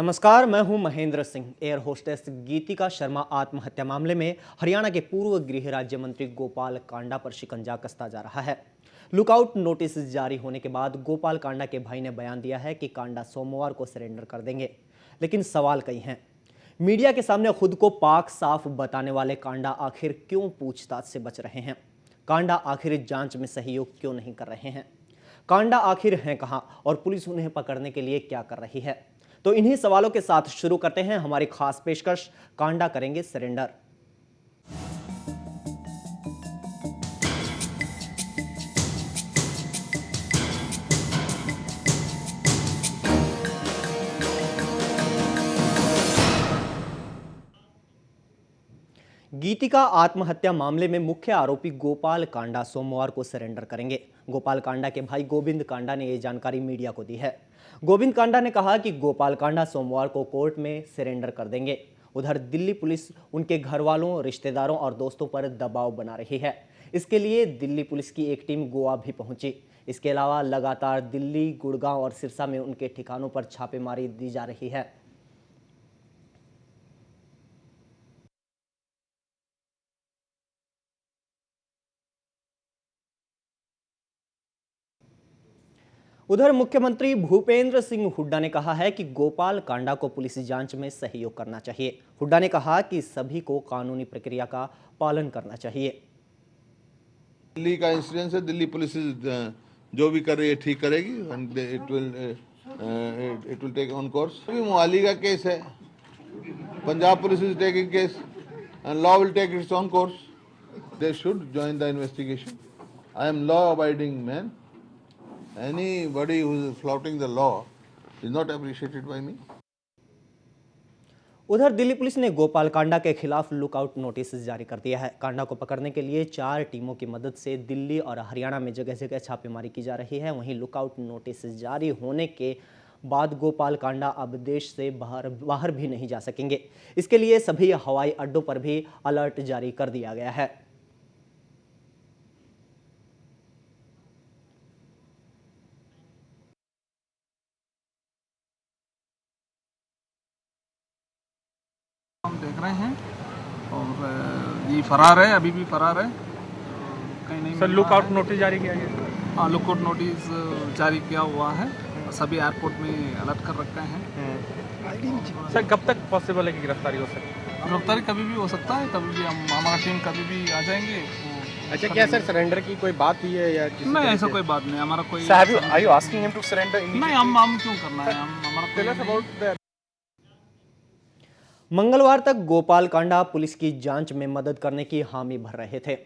नमस्कार, मैं हूं महेंद्र सिंह। एयर होस्टेस गीतिका शर्मा आत्महत्या मामले में हरियाणा के पूर्व गृह राज्य मंत्री गोपाल कांडा पर शिकंजा कसता जा रहा है। लुकआउट नोटिस जारी होने के बाद गोपाल कांडा के भाई ने बयान दिया है कि कांडा सोमवार को सरेंडर कर देंगे, लेकिन सवाल कई हैं। मीडिया के सामने खुद को पाक साफ बताने वाले कांडा आखिर क्यों पूछताछ से बच रहे हैं? कांडा आखिर जांच में सहयोग क्यों नहीं कर रहे हैं? कांडा आखिर हैं कहां और पुलिस उन्हें पकड़ने के लिए क्या कर रही है? तो इन्हीं सवालों के साथ शुरू करते हैं हमारी खास पेशकश, कांडा करेंगे सरेंडर। गीतिका आत्महत्या मामले में मुख्य आरोपी गोपाल कांडा सोमवार को सरेंडर करेंगे। गोपाल कांडा के भाई गोविंद कांडा ने यह जानकारी मीडिया को दी है। गोविंद कांडा ने कहा कि गोपाल कांडा सोमवार को कोर्ट में सरेंडर कर देंगे। उधर दिल्ली पुलिस उनके घर वालों, रिश्तेदारों और दोस्तों पर दबाव बना रही है। इसके लिए दिल्ली पुलिस की एक टीम गोवा भी पहुंची। इसके अलावा लगातार दिल्ली, गुड़गांव और सिरसा में उनके ठिकानों पर छापेमारी दी जा रही है। उधर मुख्यमंत्री भूपेंद्र सिंह हुड्डा ने कहा है कि गोपाल कांडा को पुलिस जांच में सहयोग करना चाहिए। हुड्डा ने कहा कि सभी को कानूनी प्रक्रिया का पालन करना चाहिए। दिल्ली का इंसिडेंस है, दिल्ली पुलिस जो भी कर रही है ठीक करेगी। It will take on course. Mohali का केस है, Punjab police is taking case and law will take its on course. They should join the investigation. I am law abiding man. Anybody who is flouting the law is not appreciated by me. उधर Delhi police ने गोपाल कांडा के खिलाफ lookout notice जारी कर दिया है। कांडा को पकड़ने के लिए 4 टीमों की मदद से दिल्ली और हरियाणा में जगह जगह छापेमारी की जा रही है। वहीं लुकआउट नोटिस जारी होने के बाद गोपाल कांडा अब देश से बाहर भी नहीं जा सकेंगे। इसके लिए सभी हवाई अड्डों पर भी अलर्ट जारी कर दिया गया है। हम देख रहे हैं और ये फरार है, अभी भी फरार है, कहीं नहीं। सर, लुकआउट नोटिस जारी किया गया? हाँ, लुकआउट नोटिस जारी किया हुआ है। सभी एयरपोर्ट में अलर्ट कर रखे हैं। सर, कब तक पॉसिबल है कि गिरफ्तारी हो सकती? गिरफ्तारी कभी भी हो सकता है, कभी भी हमारा टीम कभी भी आ जाएंगे। अच्छा, क्या सर सरेंडर की कोई बात हुई है या नहीं, ऐसा कोई बात नहीं। हमारा कोई are you asking him to surrender? नहीं, हम क्यों करना है, हमारा मंगलवार तक गोपाल कांडा पुलिस की जांच में मदद करने की हामी भर रहे थे,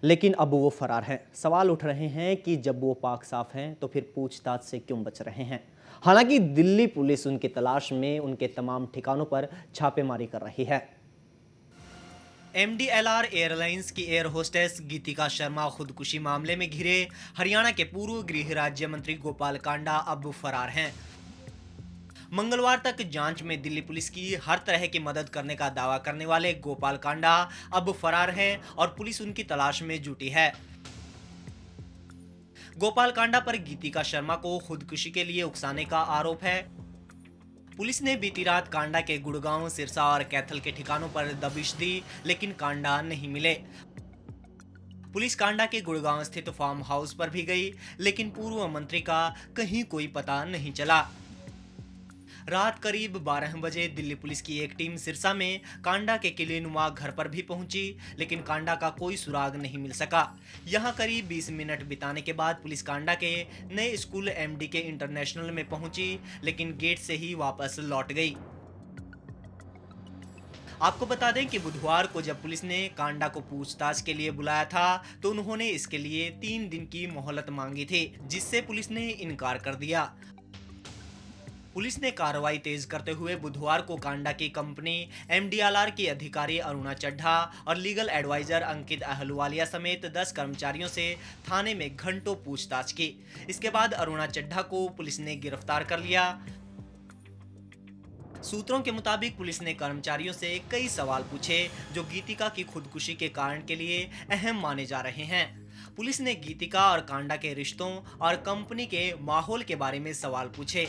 लेकिन अब वो फरार हैं। सवाल उठ रहे हैं कि जब वो पाक साफ हैं तो फिर पूछताछ से क्यों बच रहे हैं? हालांकि दिल्ली पुलिस उनकी तलाश में उनके तमाम ठिकानों पर छापेमारी कर रही है। MDLR एयरलाइंस की एयर होस्टेस गीतिका शर्मा खुदकुशी मामले में घिरे हरियाणा के पूर्व गृह राज्य मंत्री गोपाल कांडा अब फरार हैं। मंगलवार तक जांच में दिल्ली पुलिस की हर तरह की मदद करने का दावा करने वाले गोपाल कांडा अब फरार हैं और पुलिस उनकी तलाश में जुटी है। गोपाल कांडा पर गीतिका शर्मा को खुदकुशी के लिए उकसाने का आरोप है। पुलिस ने बीती रात कांडा के गुड़गांव, सिरसा और कैथल के ठिकानों पर दबिश दी, लेकिन कांडा नहीं मिले। पुलिस कांडा के गुड़गांव स्थित फार्म हाउस पर भी गई, लेकिन पूर्व मंत्री का कहीं कोई पता नहीं चला। रात करीब 12 बजे दिल्ली पुलिस की एक टीम सिरसा में कांडा के किलेनुमा घर पर भी पहुंची, लेकिन कांडा का कोई सुराग नहीं मिल सका। यहां करीब 20 मिनट बिताने के बाद पुलिस कांडा के नए स्कूल MDK इंटरनेशनल में पहुंची, लेकिन गेट से ही वापस लौट गई। आपको बता दें कि बुधवार को जब पुलिस ने कांडा को पूछताछ के लिए बुलाया था, तो उन्होंने इसके लिए 3 दिन की मोहलत मांगी थी, जिससे पुलिस ने इनकार कर दिया। पुलिस ने कार्रवाई तेज करते हुए बुधवार को कांडा की कंपनी MDLR की अधिकारी अरुणा चड्ढा और लीगल एडवाइजर अंकित अहलुवालिया समेत 10 कर्मचारियों से थाने में घंटों पूछताछ की। इसके बाद अरुणा चड्ढा को पुलिस ने गिरफ्तार कर लिया। सूत्रों के मुताबिक पुलिस ने कर्मचारियों से कई सवाल पूछे जो गीतिका की खुदकुशी के कारण के लिए अहम माने जा रहे हैं। पुलिस ने गीतिका और कांडा के रिश्तों और कंपनी के माहौल के बारे में सवाल पूछे।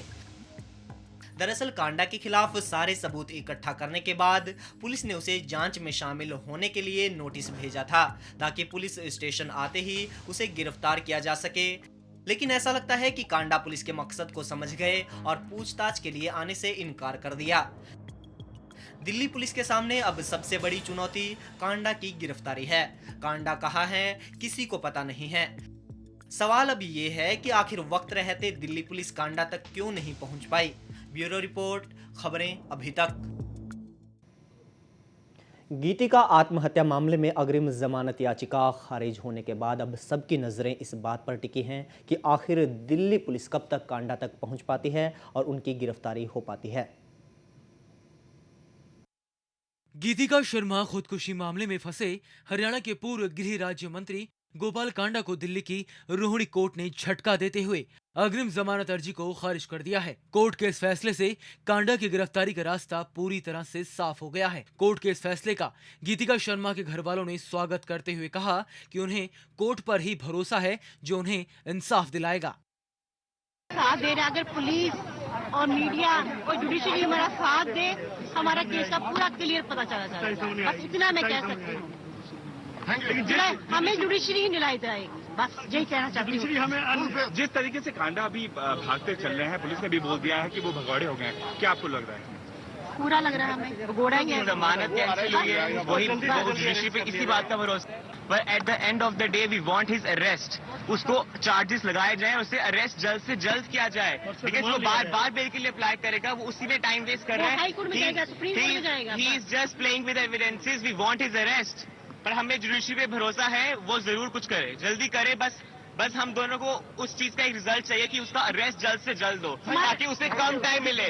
दरअसल कांडा के खिलाफ सारे सबूत इकट्ठा करने के बाद पुलिस ने उसे जांच में शामिल होने के लिए नोटिस भेजा था ताकि पुलिस स्टेशन आते ही उसे गिरफ्तार किया जा सके। लेकिन ऐसा लगता है कि कांडा पुलिस के मकसद को समझ गए और पूछताछ के लिए आने से इनकार कर दिया। दिल्ली पुलिस के सामने अब सबसे बड़ी चुनौती कांडा की गिरफ्तारी है। कांडा कहाँ है किसी को पता नहीं है। सवाल अब ये है कि आखिर वक्त रहते दिल्ली पुलिस कांडा तक क्यों नहीं पहुंच पाई। ब्यूरो रिपोर्ट, खबरें अभी तक। गीतिका आत्महत्या मामले में अग्रिम जमानत याचिका खारिज होने के बाद अब सबकी नजरें इस बात पर टिकी हैं कि आखिर दिल्ली पुलिस कब तक कांडा तक पहुंच पाती है और उनकी गिरफ्तारी हो पाती है। गीतिका शर्मा खुदकुशी मामले में फंसे हरियाणा के पूर्व गृह राज्य मंत्री गोपाल कांडा को दिल्ली की रोहिणी कोर्ट ने झटका देते हुए अग्रिम जमानत अर्जी को खारिज कर दिया है। कोर्ट के इस फैसले से कांडा की गिरफ्तारी का रास्ता पूरी तरह से साफ हो गया है। कोर्ट के इस फैसले का गीतिका शर्मा के घर वालों ने स्वागत करते हुए कहा कि उन्हें कोर्ट पर ही भरोसा है जो उन्हें इंसाफ दिलाएगा। साथ दे रहे, अगर पुलिस और मीडिया और जुडिशरी हमारा साथ दे, हमारा केस का पूरा क्लियर पता चला जाएगा। बस इतना मैं कह सकती हूँ। हमें जुडिशरी ही न्याय दिलाएगी, बस यही कहना चाहती हूँ। हमें जिस तरीके से कांडा अभी भागते चल रहे हैं, पुलिस ने भी बोल दिया है कि वो भगौड़े हो गए हैं, क्या आपको लग रहा है? पूरा लग रहा है हमें भगोड़ा ही है। जमानत कैंसिल हुई है, वही जुडिशरी पे इसी बात का भरोसा। पर at the end of the day we want his arrest. उसको चार्जेस लगाए जाएं, उसे अरेस्ट जल्द से जल्द किया जाए। लेकिन इसको बार बेल के लिए अप्लाई करेगा, वो उसी में टाइम वेस्ट कर रहा है। He is just playing with evidences. We want his arrest. पर हमें जुडिशरी पे भरोसा है, वो जरूर कुछ करे, जल्दी करे। बस हम दोनों को उस चीज का एक रिजल्ट चाहिए कि उसका अरेस्ट जल्द से जल्द हो, ताकि उसे कम टाइम मिले।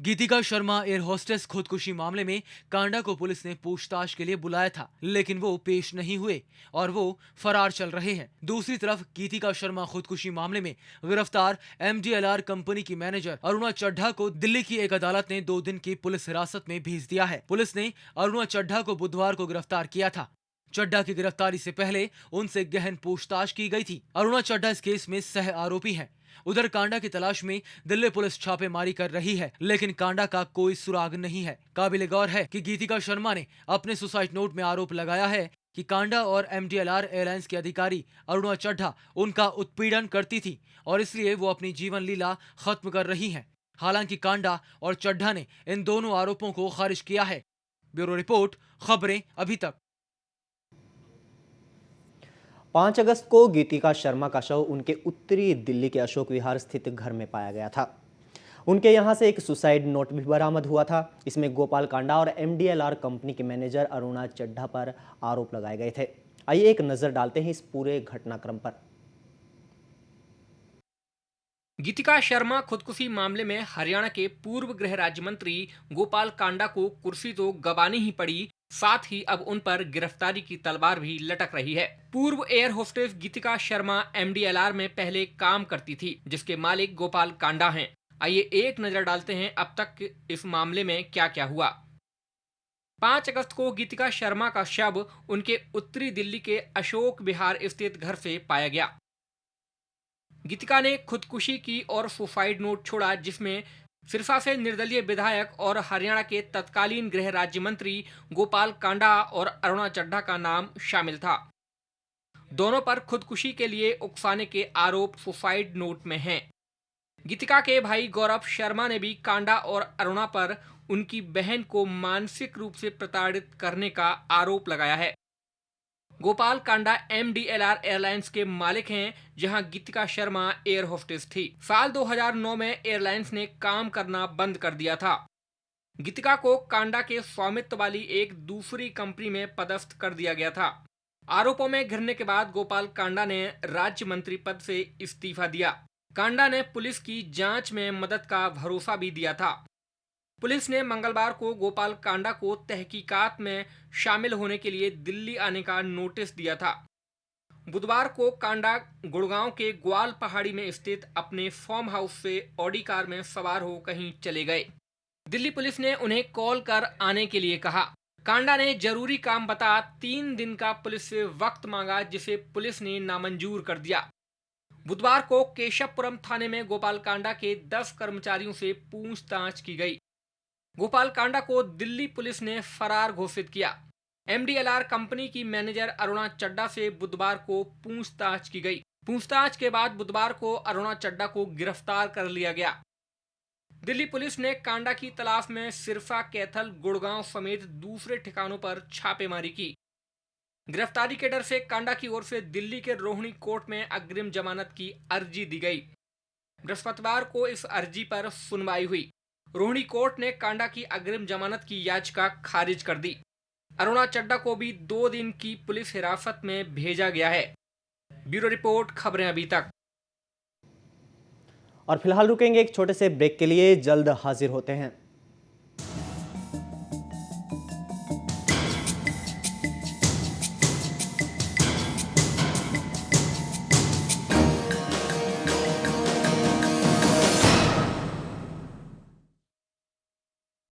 गीतिका शर्मा एयर होस्टेस खुदकुशी मामले में कांडा को पुलिस ने पूछताछ के लिए बुलाया था, लेकिन वो पेश नहीं हुए और वो फरार चल रहे हैं। दूसरी तरफ गीतिका शर्मा खुदकुशी मामले में गिरफ्तार MDLR कंपनी की मैनेजर अरुणा चड्ढा को दिल्ली की एक अदालत ने 2 दिन की पुलिस हिरासत में भेज दिया है। पुलिस ने अरुणा चड्ढा को बुधवार को गिरफ्तार किया था। चड्ढा की गिरफ्तारी से पहले उनसे गहन पूछताछ की गई थी। अरुणा चड्ढा इस केस में सह आरोपी है। उधर कांडा की तलाश में दिल्ली पुलिस छापेमारी कर रही है, लेकिन कांडा का कोई सुराग नहीं है। काबिले गौर है कि गीतिका शर्मा ने अपने सुसाइड नोट में आरोप लगाया है कि कांडा और MDLR एयरलाइंस के अधिकारी अरुणा चड्ढा उनका उत्पीड़न करती थी और इसलिए वो अपनी जीवन लीला खत्म कर रही हैं। हालांकि कांडा और चड्ढा ने इन दोनों आरोपों को खारिज किया है। ब्यूरो रिपोर्ट, खबरें अभी तक। 5 अगस्त को गीतिका शर्मा का शव उनके उत्तरी दिल्ली के अशोक विहार स्थित घर में पाया गया था। उनके यहां से एक सुसाइड नोट भी बरामद हुआ था। इसमें गोपाल कांडा और MDLR कंपनी के मैनेजर अरुणा चड्ढा पर आरोप लगाए गए थे। आइए एक नजर डालते हैं इस पूरे घटनाक्रम पर। गीतिका शर्मा खुदकुशी मामले में हरियाणा के पूर्व गृह राज्य मंत्री गोपाल कांडा को कुर्सी तो गंवानी ही पड़ी, साथ ही अब उन पर गिरफ्तारी की तलवार भी लटक रही है। पूर्व एयर होस्टेस गीतिका शर्मा MDLR में पहले काम करती थी, जिसके मालिक गोपाल कांडा हैं। आइए एक नजर डालते हैं अब तक इस मामले में क्या क्या हुआ। 5 अगस्त को गीतिका शर्मा का शव उनके उत्तरी दिल्ली के अशोक विहार स्थित घर से पाया गया। गीतिका ने खुदकुशी की और सुसाइड नोट छोड़ा, जिसमें सिरसा से निर्दलीय विधायक और हरियाणा के तत्कालीन गृह राज्य मंत्री गोपाल कांडा और अरुणा चड्ढा का नाम शामिल था। दोनों पर खुदकुशी के लिए उकसाने के आरोप सुसाइड नोट में हैं। गीतिका के भाई गौरव शर्मा ने भी कांडा और अरुणा पर उनकी बहन को मानसिक रूप से प्रताड़ित करने का आरोप लगाया है। गोपाल कांडा MDLR एयरलाइंस के मालिक हैं, जहां गीतिका शर्मा एयर होस्टेस थी। साल 2009 में एयरलाइंस ने काम करना बंद कर दिया था। गीतिका को कांडा के स्वामित्व वाली एक दूसरी कंपनी में पदस्थ कर दिया गया था। आरोपों में घिरने के बाद गोपाल कांडा ने राज्य मंत्री पद से इस्तीफा दिया। कांडा ने पुलिस की जांच में मदद का भरोसा भी दिया था। पुलिस ने मंगलवार को गोपाल कांडा को तहकीकात में शामिल होने के लिए दिल्ली आने का नोटिस दिया था। बुधवार को कांडा गुड़गांव के ग्वाल पहाड़ी में स्थित अपने फार्म हाउस से ऑडी कार में सवार हो कहीं चले गए। दिल्ली पुलिस ने उन्हें कॉल कर आने के लिए कहा। कांडा ने जरूरी काम बता 3 दिन का पुलिस से वक्त मांगा, जिसे पुलिस ने नामंजूर कर दिया। बुधवार को केशवपुरम थाने में गोपाल कांडा के 10 कर्मचारियों से पूछताछ की गई। गोपाल कांडा को दिल्ली पुलिस ने फरार घोषित किया। MDLR कंपनी की मैनेजर अरुणा चड्डा से बुधवार को पूछताछ की गई। पूछताछ के बाद बुधवार को अरुणा चड्डा को गिरफ्तार कर लिया गया। दिल्ली पुलिस ने कांडा की तलाश में सिरसा, कैथल, गुड़गांव समेत दूसरे ठिकानों पर छापेमारी की। गिरफ्तारी के डर से कांडा की ओर से दिल्ली के रोहिणी कोर्ट में अग्रिम जमानत की अर्जी दी गई। बृहस्पतिवार को इस अर्जी पर सुनवाई हुई। रोहिणी कोर्ट ने कांडा की अग्रिम जमानत की याचिका खारिज कर दी। अरुणा चड्डा को भी 2 दिन की पुलिस हिरासत में भेजा गया है। ब्यूरो रिपोर्ट, खबरें अभी तक। और फिलहाल रुकेंगे एक छोटे से ब्रेक के लिए, जल्द हाजिर होते हैं।